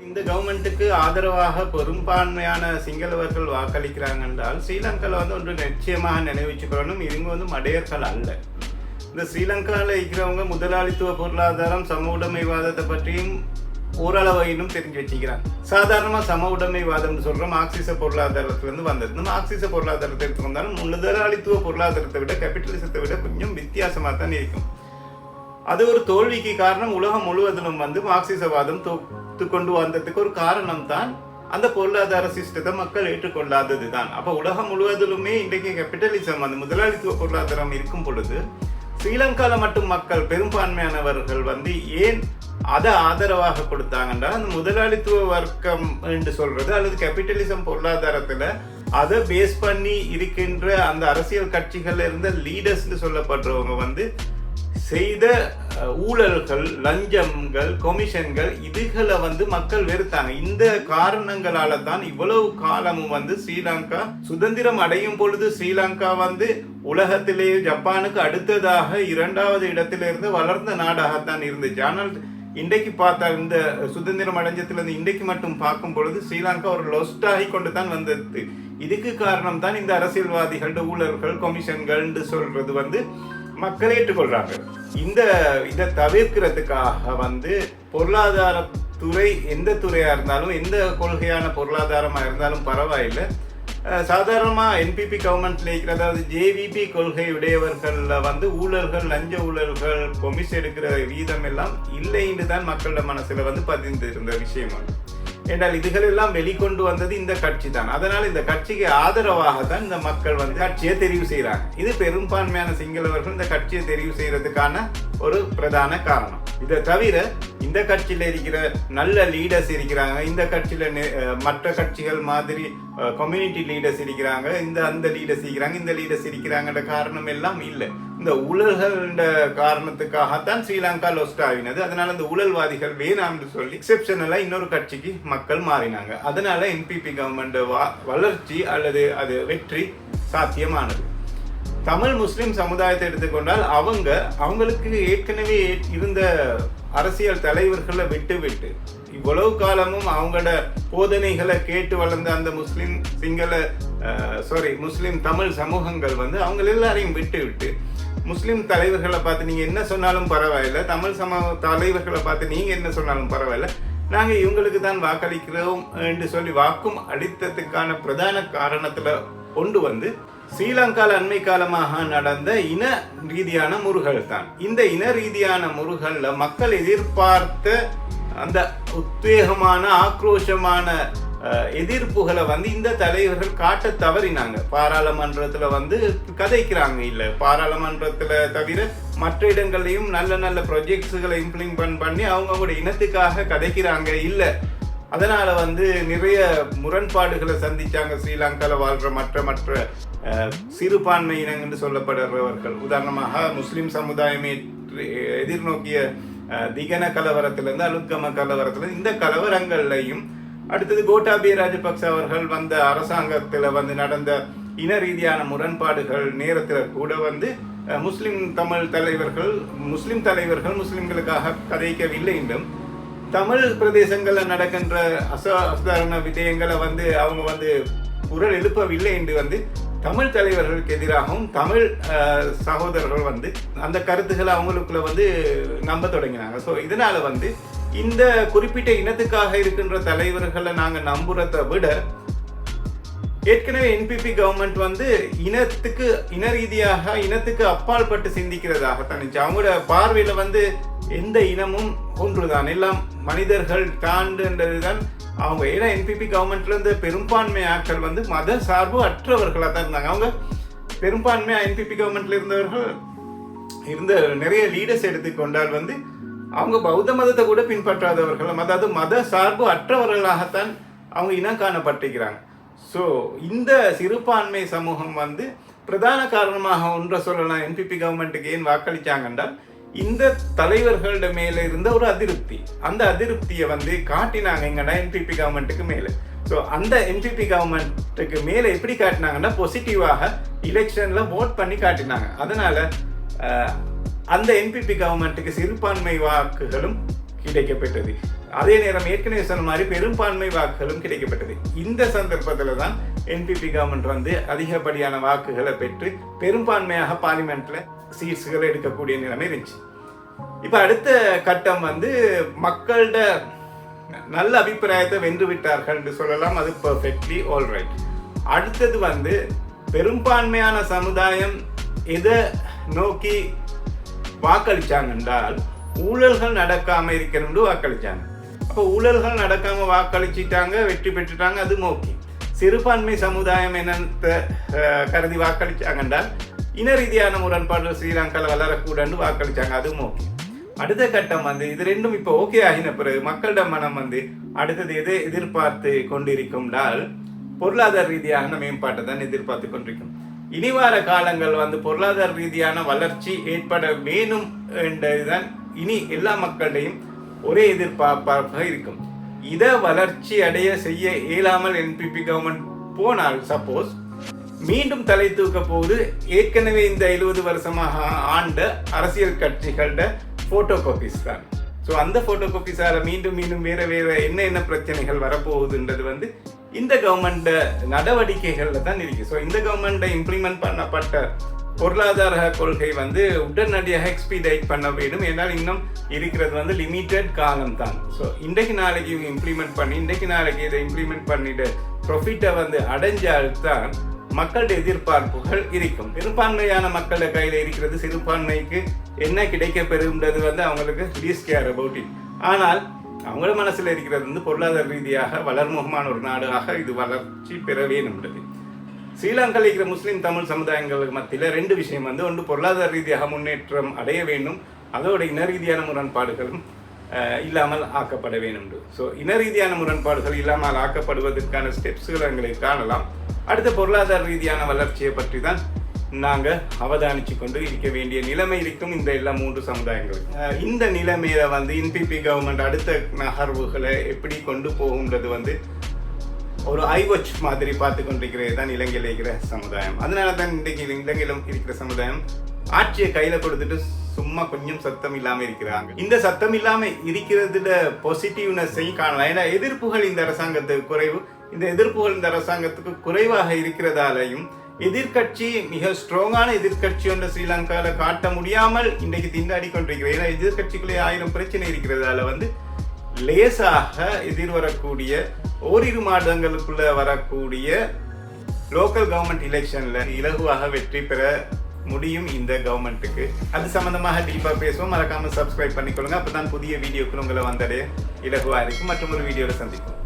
இந்த கவர்மெண்ட்டுக்கு ஆதரவாக பெரும்பான்மையான சிங்களவர்கள் வாக்களிக்கிறாங்க என்றால் ஸ்ரீலங்காவில் ஒன்று நிச்சயமாக நினைவுச்சுக்கணும், இவங்க மடையர்கள் அல்ல. இந்த ஸ்ரீலங்காவில் இருக்கிறவங்க முதலாளித்துவ பொருளாதாரம் சம உடைமைவாதத்தை பற்றியும் ஓரளவையிலும் தெரிஞ்சு வச்சுக்கிறாங்க. சாதாரணமாக சம உடைமைவாதம்னு சொல்கிற மார்க்சிச பொருளாதாரத்திலேருந்து வந்தது. இந்த மார்க்சிச பொருளாதாரத்தை எடுத்து வந்தாலும் முதலாளித்துவ பொருளாதாரத்தை விட கேபிட்டலிசத்தை விட கொஞ்சம் வித்தியாசமாக தான் இருக்கும். அது ஒரு தோல்விக்கு காரணம் உலகம் முழுவதிலும் மார்க்சிசவாதம் கொண்டு வந்ததுக்கு ஒரு காரணம் தான் அந்த பொருளாதார சிஸ்டத்தை மக்கள் ஏற்றுக்கொள்ளாதது தான். அப்போ உலகம் முழுவதிலுமே இன்றைக்கு கேபிட்டலிசம் முதலாளித்துவ பொருளாதாரம் இருக்கும் பொழுது ஸ்ரீலங்காவில் மட்டும் மக்கள் பெரும்பான்மையானவர்கள் ஏன் அதை ஆதரவாக கொடுத்தாங்கன்னா அந்த முதலாளித்துவ வர்க்கம் என்று சொல்றது அல்லது கேபிட்டலிசம் பொருளாதாரத்தில் அதை பேஸ் பண்ணி இருக்கின்ற அந்த அரசியல் கட்சிகள்ல இருந்த லீடர்ஸ்ன்னு சொல்லப்படுறவங்க செய்த ஊழல்கள், லஞ்சங்கள், கொமிஷன்கள் இதுகளை மக்கள் வெறுத்தாங்க. இந்த காரணங்களால தான் இவ்வளவு காலமும் ஸ்ரீலங்கா சுதந்திரம் அடையும் பொழுது ஸ்ரீலங்கா உலகத்திலேயே ஜப்பானுக்கு அடுத்ததாக 2வது இடத்திலிருந்து வளர்ந்த நாடாகத்தான் இருந்துச்சு. ஆனால் இன்றைக்கு பார்த்தா இந்த சுதந்திரம் அடைஞ்சதுலேருந்து இன்றைக்கு மட்டும் பார்க்கும் பொழுது ஸ்ரீலங்கா ஒரு லொஸ்ட் ஆகி கொண்டு தான் வந்தது. இதுக்கு காரணம் தான் இந்த அரசியல்வாதிகள், ஊழல்கள், கொமிஷன்கள் சொல்றது மக்கள் ஏற்றுக்கொள்றாங்க. இதை தவிர்க்கிறதுக்காக பொருளாதாரத்துறை எந்த துறையா இருந்தாலும் எந்த கொள்கையான பொருளாதாரமா இருந்தாலும் பரவாயில்லை, சாதாரணமாக என்பிபி கவர்மெண்ட்ல இருக்கிற அதாவது ஜேவிபி கொள்கை உடையவர்கள் ஊழல்கள், லஞ்ச ஊழல்கள், கொமிஷன் எடுக்கிற வீதம் எல்லாம் இல்லைன்னு தான் மக்களோட மனசுல பதிந்து இருந்த விஷயம். என்றால் இதுகளெல்லாம் வெளிக்கொண்டு வந்தது இந்த கட்சி தான். அதனால் இந்த கட்சிக்கு ஆதரவாக தான் இந்த மக்கள் கட்சியை தெரிவு செய்யறாங்க. இது பெரும்பான்மையான சிங்களவர்கள் இந்த கட்சியை தெரிவு செய்யறதுக்கான ஒரு பிரதான காரணம். இதை தவிர இந்த கட்சியில இருக்கிற நல்ல லீடர்ஸ் இருக்கிறாங்க, இந்த கட்சியில மற்ற கட்சிகள் மாதிரி கம்யூனிட்டி லீடர்ஸ் இருக்கிறாங்க, அந்த லீடர்ஸ் இருக்கிறாங்க, இந்த லீடர்ஸ் இருக்கிறாங்கன்ற காரணம் எல்லாம் இல்லை. இந்த ஊழல்கள் காரணத்துக்காகத்தான் ஸ்ரீலங்கா லொஸ்ட் ஆகினது. அதனால இந்த ஊழல்வாதிகள் வேணாம்னு சொல்லி எக்ஸெப்ஷனலா இன்னொரு கட்சிக்கு மக்கள் மாறினாங்க. அதனால என்பிபி கவர்மெண்ட் வளர்ச்சி அல்லது அது வெற்றி சாத்தியமானது. தமிழ் முஸ்லிம் சமுதாயத்தை எடுத்துக்கொண்டால் அவங்களுக்கு ஏற்கனவே இருந்த அரசியல் தலைவர்களை விட்டு இவ்வளவு காலமும் அவங்களோட போதனைகளை கேட்டு வளர்ந்த அந்த முஸ்லிம் தமிழ் சமூகங்கள் அவங்க எல்லாரையும் விட்டு முஸ்லிம் தலைவர்களை பார்த்து நீங்க என்ன சொன்னாலும் பரவாயில்ல, தமிழ் தலைவர்களை பார்த்து நீங்க என்ன சொன்னாலும் பரவாயில்ல, நாங்க இவங்களுக்கு தான் வாக்களிக்கிறோம் என்று சொல்லி வாக்கும் அளித்ததுக்கான பிரதான காரணத்துல கொண்டு ஸ்ரீலங்கால அண்மை காலமாக நடந்த இன ரீதியான முறுகல் தான். இந்த இன ரீதியான முறுகல்ல மக்கள் எதிர்பார்த்த அந்த உத்வேகமான ஆக்ரோஷமான எதிர்ப்புகளை இந்த தலைவர்கள் காட்ட தவறினாங்க. பாராளுமன்றத்துல கதைக்கிறாங்க இல்ல, பாராளுமன்றத்துல தவிர மற்ற இடங்களையும் நல்ல நல்ல ப்ரொஜெக்ட்ஸுகளை இம்ப்ளிமெண்ட் பண்ணி அவங்களோட இனத்துக்காக கதைக்கிறாங்க இல்ல. அதனால நிறைய முரண்பாடுகளை சந்திச்சாங்க ஸ்ரீலங்கால வாழ்ற மற்ற சிறுபான்மை இனங்கள் சொல்லப்படுறவர்கள். உதாரணமாக முஸ்லிம் சமுதாயமே எதிர்நோக்கிய திகன கலவரத்திலிருந்து அலுத்கம கலவரத்திலிருந்து இந்த கலவரங்கள்லையும் அடுத்தது கோட்டாபய ராஜபக்ச அவர்கள் அரசாங்கத்துல நடந்த இன ரீதியான முரண்பாடுகள் நேரத்தில் கூட முஸ்லிம் தலைவர்கள் முஸ்லிம்களுக்காக கதைக்கவில்லை என்றும் தமிழ் பிரதேசங்கள்ல நடக்கின்ற அசாதாரண விடயங்களை அவங்க குரல் எழுப்பவில்லை என்று தமிழ் தலைவர்களுக்கு எதிராகவும் தமிழ் சகோதரர்கள் அந்த கருத்துக்களை அவங்களுக்குள்ள நம்ப தொடங்கினாங்க. ஸோ இதனால இந்த குறிப்பிட்ட இனத்துக்காக இருக்கின்ற தலைவர்களை நாங்க நம்புறதை விட ஏற்கனவே என்பிபி கவர்மெண்ட் இன ரீதியாக இனத்துக்கு அப்பால் பட்டு சிந்திக்கிறதாக தனிச்சு அவங்களோட பார்வையில எந்த இனமும் ஒன்றுதான், எல்லாம் மனிதர்கள் தாண்டுன்றதுதான் அவங்க. ஏன்னா என்பிபி கவர்மெண்ட்ல இருந்து பெரும்பான்மை ஆட்கள் மத சார்பு அற்றவர்களாக தான் இருந்தாங்க. அவங்க பெரும்பான்மையா என்பிபி கவர்மெண்ட்ல இருந்த நிறைய லீடர்ஸ் எடுத்துக்கொண்டால் அவங்க பௌத்த மதத்தை கூட பின்பற்றாதவர்கள், அதாவது மத சார்பு அற்றவர்களாகத்தான் அவங்க இனம் காணப்பட்டிருக்கிறாங்க. ஸோ இந்த சிறுபான்மை சமூகம் பிரதான காரணமாக ஒன்றை சொல்லலாம் என்பிபி கவர்மெண்ட்டுக்கு ஏன் வாக்களிச்சாங்கன்னா இந்த தலைவர்களோட மேல இருந்த ஒரு அதிருப்தி. அந்த அதிருப்தியை காட்டினாங்க எங்கன்னா என்பிபி கவர்மெண்ட்டுக்கு மேல. ஸோ அந்த என்பிபி கவர்மெண்ட்டுக்கு மேல எப்படி காட்டினாங்கன்னா பாசிட்டிவாக எலெக்ஷன்ல ஓட் பண்ணி காட்டினாங்க. அதனால அந்த என்பிபி கவர்மெண்ட்டுக்கு சிறுபான்மை வாக்குகளும் கிடைக்கப்பட்டது. அதே நேரம் ஏற்கனவே சொன்ன மாதிரி பெரும்பான்மை வாக்குகளும் கிடைக்கப்பட்டது. இந்த சந்தர்ப்பத்தில் தான் என்பிபி கவர்மெண்ட் வந்து அதிகப்படியான வாக்குகளை பெற்று பெரும்பான்மையாக பார்லிமெண்ட்ல சீட்ஸுகளை எடுக்கக்கூடிய நிலைமை இருந்துச்சு. இப்ப அடுத்த கட்டம் வந்து மக்களோட நல்ல அபிப்பிராயத்தை வென்று விட்டார்கள் என்று சொல்லலாம். அது பெர்ஃபெக்ட்லி ஆல் ரைட். அடுத்தது வந்து பெரும்பான்மையான சமுதாயம் எதை நோக்கி வாக்களிச்சாங்க என்றால் ஊழல்கள் நடக்காம இருக்கணும்னு வாக்களிச்சாங்க. அப்போ ஊழல்கள் நடக்காம வாக்களிச்சிட்டாங்க, வெற்றி பெற்றுட்டாங்க, அது ஓகே. சிறுபான்மை சமுதாயம் என்னத்தை கருதி வாக்களிச்சாங்க என்றால் இன ரீதியான முரண்பாடுகள் ஸ்ரீலங்காவில் வளரக்கூடாதுன்னு வாக்களிச்சாங்க, அதுவும் ஓகே. அடுத்த கட்டம் வந்து இது ரெண்டும் இப்போ ஓகே ஆகின பிறகு மக்களிடம் மனம் வந்து அடுத்தது எதை எதிர்பார்த்து கொண்டிருக்கும்னால் பொருளாதார ரீதியான மேம்பாட்டை தான் எதிர்பார்த்து கொண்டிருக்கும். இனிவார காலங்கள் வந்து பொருளாதார ரீதியான வளர்ச்சி ஏற்பட வேணும் என்றதுதான் இனி எல்லா மக்களையும் ஒரே எதிர்பார்ப்பாக இருக்கும். இதை வளர்ச்சி அடைய செய்ய இயலாமல் என்பிபி கவர்மெண்ட் போனால் சப்போஸ் மீண்டும் தலை தூக்க போது ஏற்கனவே இந்த 70 வருஷமாக ஆண்ட அரசியல் கட்சிகளோட போட்டோ காப்பீஸ் தான். ஸோ அந்த போட்டோ காப்பீஸால மீண்டும் மீண்டும் வேற வேற என்ன பிரச்சனைகள் வரப்போகுதுன்றது வந்து இந்த கவர்மெண்ட் நடவடிக்கைகள்ல தான் இருக்கு. ஸோ இந்த கவர்மெண்ட் இம்ப்ளிமெண்ட் பண்ணப்பட்ட பொருளாதார கொள்கை வந்து உடனடியாக எக்ஸ்பீடைட் பண்ண வேண்டும். ஏன்னால் இன்னும் இருக்கிறது வந்து லிமிட்டட் காலம் தான். ஸோ இன்றைக்கு நாளைக்கு இவங்க இம்ப்ளிமெண்ட் பண்ணி இன்றைக்கு நாளைக்கு இதை இம்ப்ளிமெண்ட் பண்ணிட்டு ப்ராஃபிட்டை வந்து அடைஞ்சால்தான் மக்களுடைய எதிர்பார்ப்புகள் இருக்கும். பெரும்பான்மையான மக்களோட கையில் இருக்கிறது, சிறுபான்மைக்கு என்ன கிடைக்க பெறும்ன்றது வந்து அவங்களுக்கு லீஸ்ட் கேர் அபவுட் இட். ஆனால் அவங்கள மனசுல இருக்கிறது வந்து பொருளாதார ரீதியாக வளர்முகமான ஒரு நாடாக இது வளர்ச்சி பெற வேணும்ன்றது. ஸ்ரீலங்காவில் இருக்கிற முஸ்லீம் தமிழ் சமுதாயங்களுக்கு மத்தியில் ரெண்டு விஷயம் வந்து ஒன்று பொருளாதார ரீதியாக முன்னேற்றம் அடைய வேண்டும், அதோட இன ரீதியான முரண்பாடுகளும் இல்லாமல் ஆக்கப்பட வேண்டும். ஸோ இன ரீதியான முரண்பாடுகள் இல்லாமல் ஆக்கப்படுவதற்கான ஸ்டெப்ஸ்களை எங்களுக்கு காணலாம். அடுத்த பொருளாதார ரீதியான வளர்ச்சியை பற்றி தான் நாங்கள் அவதானிச்சு கொண்டு இருக்க வேண்டிய நிலைமை இருக்கும் இந்த எல்லா 3 சமுதாயங்களுக்கும். இந்த நிலைமையில வந்து என்பிபி கவர்மெண்ட் அடுத்த நகர்வுகளை எப்படி கொண்டு போகும்ன்றது வந்து ஒரு ஐவாட்ச் மாதிரி பார்த்து கொண்டிருக்கிறது தான் இலங்கையில் இருக்கிற சமுதாயம். அதனால தான் இன்றைக்கு இலங்கையிலும் இருக்கிற சமுதாயம் ஆட்சியை கையில கொடுத்துட்டு சும்மா கொஞ்சம் சத்தம் இல்லாம இருக்கிறாங்க. இந்த சத்தம் இல்லாம இருக்கிறதுல பாசிட்டிவ்னஸையும் காணலாம். ஏன்னா எதிர்ப்புகள் இந்த அரசாங்கத்துக்கு குறைவு, இந்த எதிர்ப்புகள் இந்த அரசாங்கத்துக்கு குறைவாக இருக்கிறதாலையும் எதிர்கட்சி மிக ஸ்ட்ராங்கான எதிர்கட்சி ஒன்று ஸ்ரீலங்காவில் காட்ட முடியாமல் இன்றைக்கு திண்டாடி கொண்டிருக்கிறது. ஏன்னா எதிர்கட்சிக்குள்ளே 1000 பிரச்சனை இருக்கிறதால வந்து லேசாக எதிர்வரக்கூடிய ஓரிரு மாதங்களுக்குள்ள வரக்கூடிய லோக்கல் கவர்மெண்ட் எலெக்ஷன்ல இலகுவாக வெற்றி பெற முடியும் இந்த கவர்மெண்ட்டுக்கு. அது சம்பந்தமாக டீப்பா பேசுவோம். மறக்காம சப்ஸ்கிரைப் பண்ணிக்கொள்ளுங்க. அப்பதான் புதிய வீடியோக்கள் உங்களை வந்தடைய இலகுவா இருக்கும். மற்றும் ஒரு வீடியோல சந்திப்போம்.